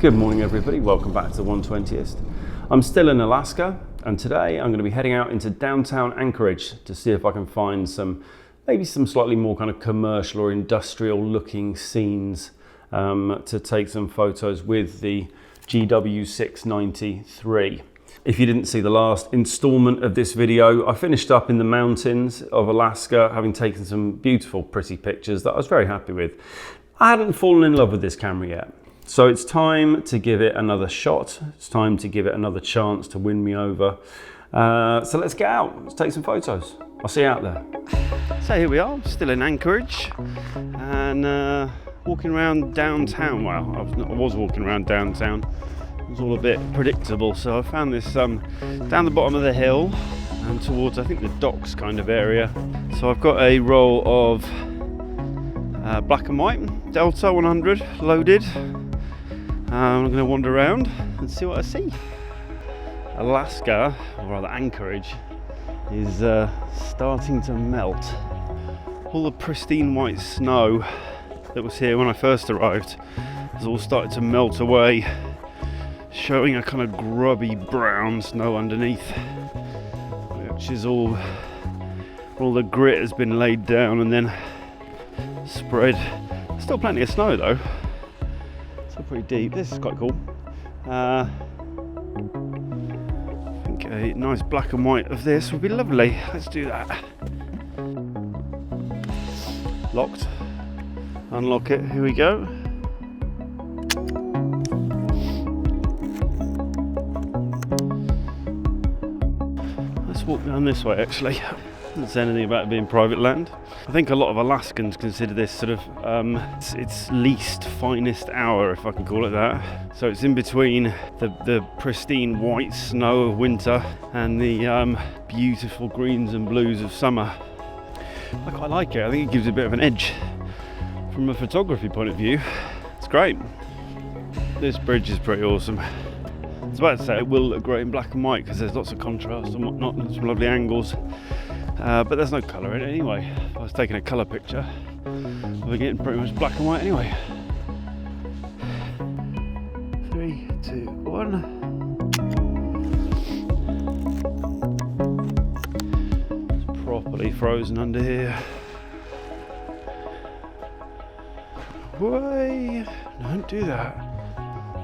Good morning everybody, welcome back to the 120th. I'm still in Alaska and today I'm going to be heading out into downtown Anchorage to see if I can find maybe some slightly more kind of commercial or industrial looking scenes to take some photos with the GW690 III. If you didn't see the last installment of this video, I finished up in the mountains of Alaska, having taken some beautiful, pretty pictures that I was very happy with. I hadn't fallen in love with this camera yet. So it's time to give it another shot. It's time to give it another chance to win me over. So let's get out, let's take some photos. I'll see you out there. So here we are, still in Anchorage and walking around downtown. Well, I was walking around downtown. It was all a bit predictable. So I found this down the bottom of the hill and towards, I think, the docks kind of area. So I've got a roll of black and white Delta 100 loaded. I'm going to wander around and see what I see. Alaska, or rather Anchorage, is starting to melt. All the pristine white snow that was here when I first arrived has all started to melt away, showing a kind of grubby brown snow underneath, which is all the grit has been laid down and then spread. Still plenty of snow though. Still pretty deep. This is quite cool. I think a nice black and white of this would be lovely. Let's do that. Locked. Unlock it. Here we go. Let's walk down this way actually. Doesn't say anything about it being private land. I think a lot of Alaskans consider this sort of its least finest hour, if I can call it that. So it's in between the pristine white snow of winter and the beautiful greens and blues of summer. I quite like it. I think it gives it a bit of an edge from a photography point of view. It's great. This bridge is pretty awesome. I was about to say it will look great in black and white because there's lots of contrast and whatnot and some lovely angles. But there's no colour in it anyway. If I was taking a colour picture, we're getting pretty much black and white anyway. 3, 2, 1. It's properly frozen under here. Way, don't do that.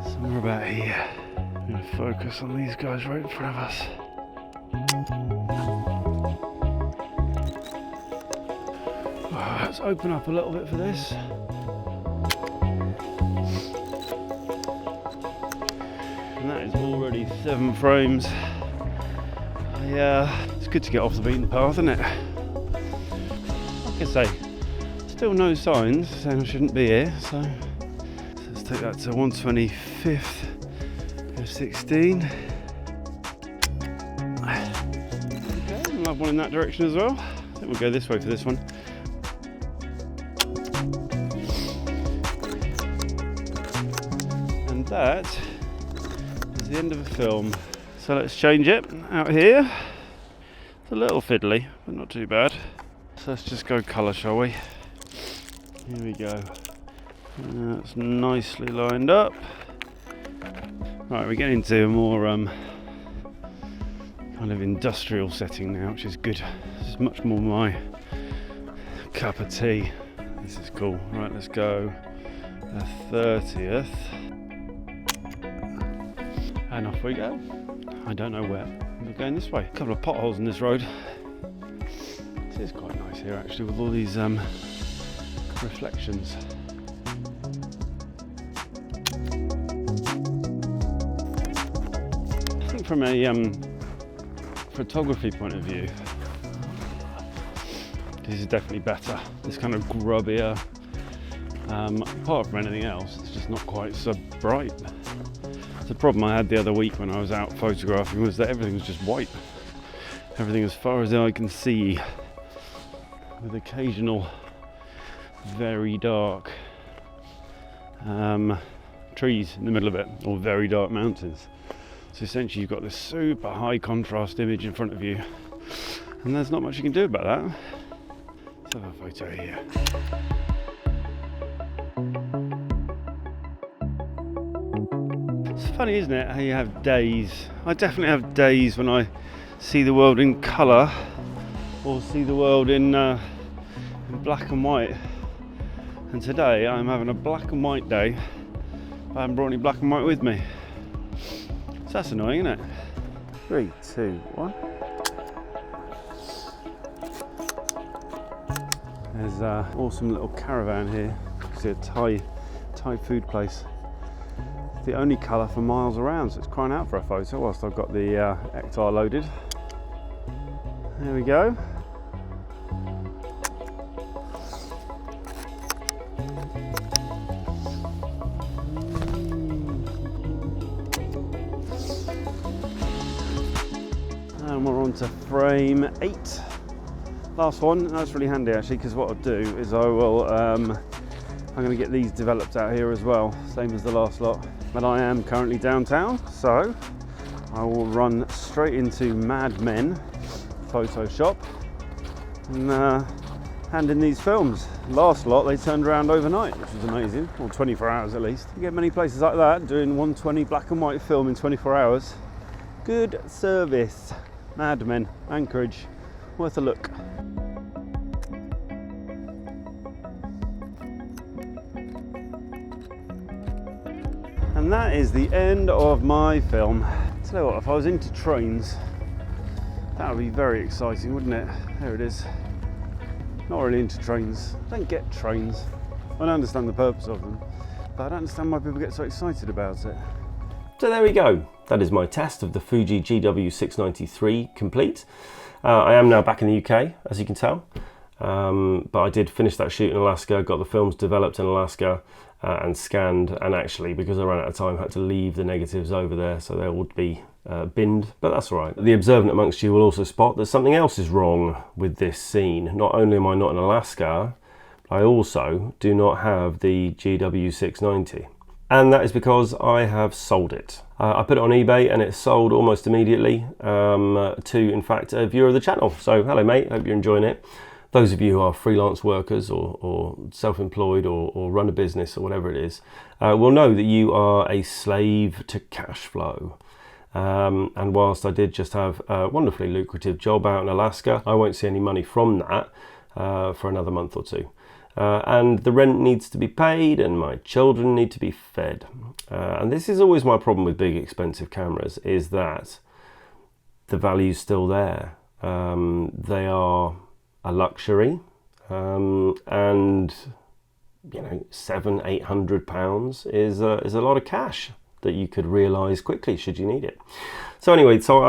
Somewhere about here. I'm going to focus on these guys right in front of us. Let's open up a little bit for this. And that is already 7 frames. It's good to get off the beaten path, isn't it? Like I say, still no signs saying I shouldn't be here, so let's take that to 125th of 16. Okay, we'll have one in that direction as well. I think we'll go this way for this one. That is the end of the film. So let's change it out here. It's a little fiddly, but not too bad. So let's just go colour, shall we? Here we go. That's nicely lined up. Right, we're getting into a more kind of industrial setting now, which is good. This is much more my cup of tea. This is cool. Right, let's go the 30th. And off we go. I don't know where. We're going this way. A couple of potholes in this road. It is quite nice here actually with all these reflections. I think from a photography point of view, this is definitely better. This kind of grubbier. Apart from anything else, it's just not quite so bright. The problem I had the other week when I was out photographing was that everything was just white. Everything as far as the eye can see, with occasional very dark trees in the middle of it, or very dark mountains. So essentially you've got this super high contrast image in front of you, and there's not much you can do about that. Let's have a photo here. Funny, isn't it, how you have days. I definitely have days when I see the world in colour or see the world in black and white. And today I'm having a black and white day, but I haven't brought any black and white with me. So that's annoying, isn't it? 3, 2, 1. There's an awesome little caravan here. You see a Thai food place. It's the only colour for miles around, so it's crying out for a photo whilst I've got the Hector loaded. There we go. And we're on to frame 8. Last one. That's really handy actually, because what I'll do is I will I'm going to get these developed out here as well, same as the last lot. But I am currently downtown, so I will run straight into Mad Men Photoshop and hand in these films. Last lot they turned around overnight, which was amazing, or 24 hours at least. You get many places like that doing 120 black and white film in 24 hours. Good service. Mad Men, Anchorage, worth a look. And that is the end of my film. Tell you what, if I was into trains, that would be very exciting, wouldn't it? There it is. Not really into trains. I don't get trains. I don't understand the purpose of them, but I don't understand why people get so excited about it. So there we go. That is my test of the Fuji GW690 complete. I am now back in the UK, as you can tell. But I did finish that shoot in Alaska, got the films developed in Alaska and scanned, and actually, because I ran out of time, had to leave the negatives over there, so they would be binned, but that's all right. The observant amongst you will also spot that something else is wrong with this scene. Not only am I not in Alaska, I also do not have the GW690. And that is because I have sold it. I put it on eBay and it sold almost immediately to, in fact, a viewer of the channel. So hello mate, hope you're enjoying it. Those of you who are freelance workers or self-employed or run a business or whatever it is, will know that you are a slave to cash flow. And whilst I did just have a wonderfully lucrative job out in Alaska, I won't see any money from that for another month or two. And the rent needs to be paid and my children need to be fed. And this is always my problem with big expensive cameras, is that the value's still there. They are a luxury, and you know, £700-800 is a lot of cash that you could realise quickly should you need it. So anyway, so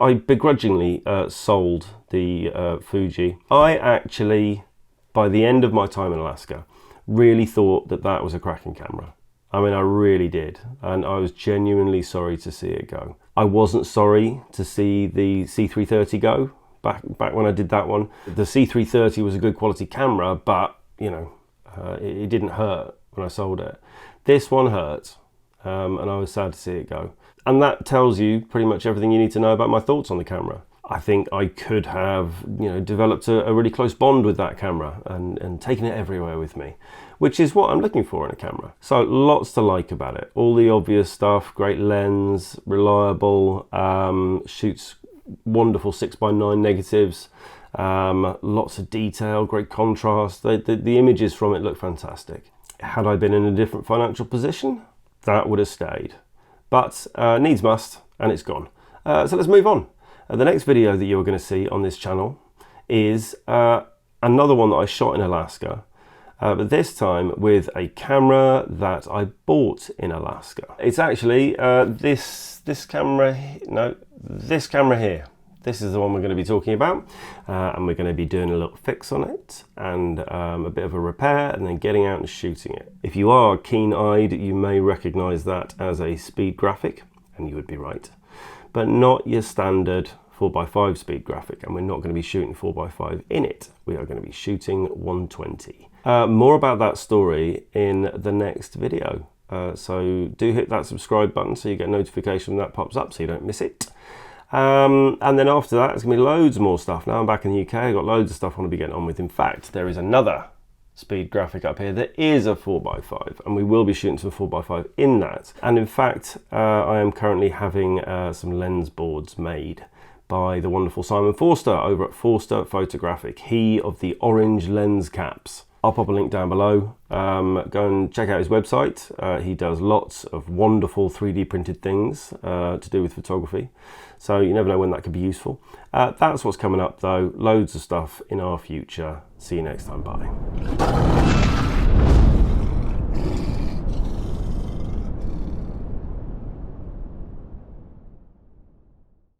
I begrudgingly sold the Fuji. I actually, by the end of my time in Alaska, really thought that that was a cracking camera. I mean, I really did, and I was genuinely sorry to see it go. I wasn't sorry to see the C330 go. Back when I did that one, the C330 was a good quality camera, but you know, it didn't hurt when I sold it. This one hurt, and I was sad to see it go. And that tells you pretty much everything you need to know about my thoughts on the camera. I think I could have, you know, developed a really close bond with that camera and taken it everywhere with me, which is what I'm looking for in a camera. So lots to like about it. All the obvious stuff: great lens, reliable, shoots wonderful 6x9 negatives, lots of detail, great contrast. The images from it look fantastic. Had I been in a different financial position, that would have stayed. But needs must, and it's gone. So let's move on. The next video that you're going to see on this channel is another one that I shot in Alaska, but this time with a camera that I bought in Alaska. It's actually this camera here. This is the one we're going to be talking about, and we're going to be doing a little fix on it and a bit of a repair, and then getting out and shooting it. If you are keen-eyed, you may recognize that as a speed graphic, and you would be right, but not your standard 4x5 speed graphic, and we're not going to be shooting 4x5 in it. We are going to be shooting 120. More about that story in the next video. So do hit that subscribe button so you get a notification when that pops up so you don't miss it. And then after that, it's going to be loads more stuff. Now I'm back in the UK, I've got loads of stuff I want to be getting on with. In fact, there is another speed graphic up here, there is a 4x5, and we will be shooting some 4x5 in that. And in fact, I am currently having some lens boards made by the wonderful Simon Forster over at Forster Photographic, he of the orange lens caps. I'll pop a link down below. Go and check out his website. He does lots of wonderful 3D printed things to do with photography. So you never know when that could be useful. That's what's coming up though. Loads of stuff in our future. See you next time. Bye.